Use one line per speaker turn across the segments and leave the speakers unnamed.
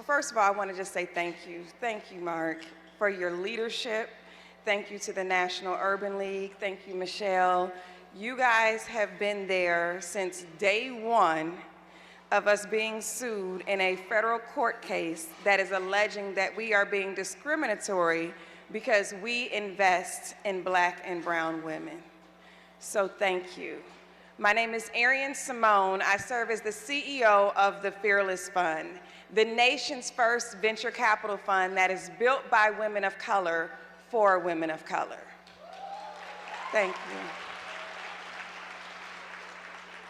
First of all, I want to just say thank you. Thank you, Mark, for your leadership. Thank you to the National Urban League. Thank you, Michelle. You guys have been there since day one of us being sued in a federal court case that is alleging that we are being discriminatory because we invest in Black and brown women. So thank you. My name is Arian Simone. I serve as the CEO of the Fearless Fund, the nation's first venture capital fund that is built by women of color for women of color. Thank you.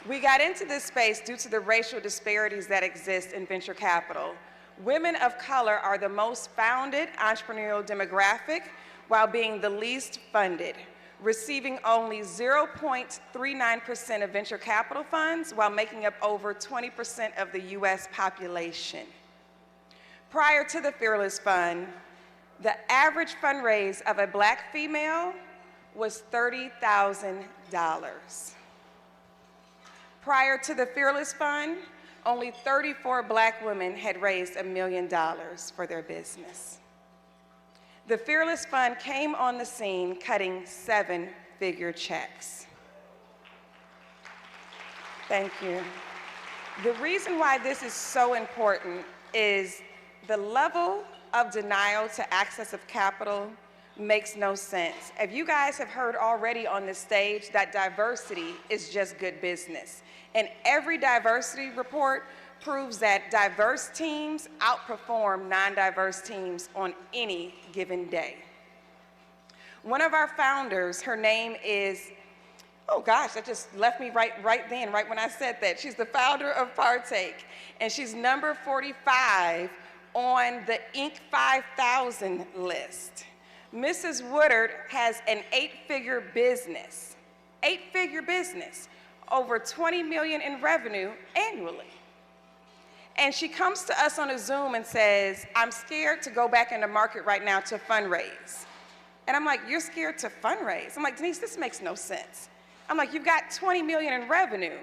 We got into this space due to the racial disparities that exist in venture capital. Women of color are the most founded entrepreneurial demographic while being the least funded, receiving only 0.39% of venture capital funds while making up over 20% of the US population. Prior to the Fearless Fund, the average fundraise of a Black female was $30,000. Prior to the Fearless Fund, only 34 Black women had raised $1 million for their business. The Fearless Fund came on the scene cutting 7-figure checks. Thank you. The reason why this is so important is the level of denial to access of capital makes no sense. If you guys have heard already on this stage that diversity is just good business, and every diversity report proves that diverse teams outperform non-diverse teams on any given day. One of our founders, her name is, oh gosh, that just left me right when I said that. She's the founder of Partake, and she's number 45 on the Inc. 5000 list. Mrs. Woodard has an 8-figure business, over 20 million in revenue annually. And she comes to us on a Zoom and says, I'm scared to go back in the market right now to fundraise. And I'm like, you're scared to fundraise? I'm like, Denise, this makes no sense. I'm like, you've got 20 million in revenue.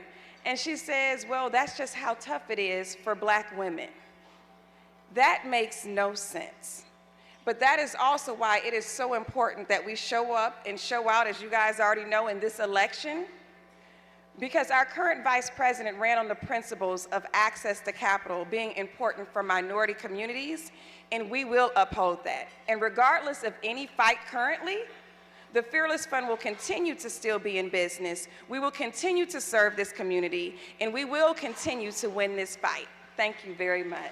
And she says, well, that's just how tough it is for Black women. That makes no sense. But that is also why it is so important that we show up and show out, as you guys already know, in this election, because our current vice president ran on the principles of access to capital being important for minority communities, and we will uphold that. And regardless of any fight currently, the Fearless Fund will continue to still be in business. We will continue to serve this community, and we will continue to win this fight. Thank you very much.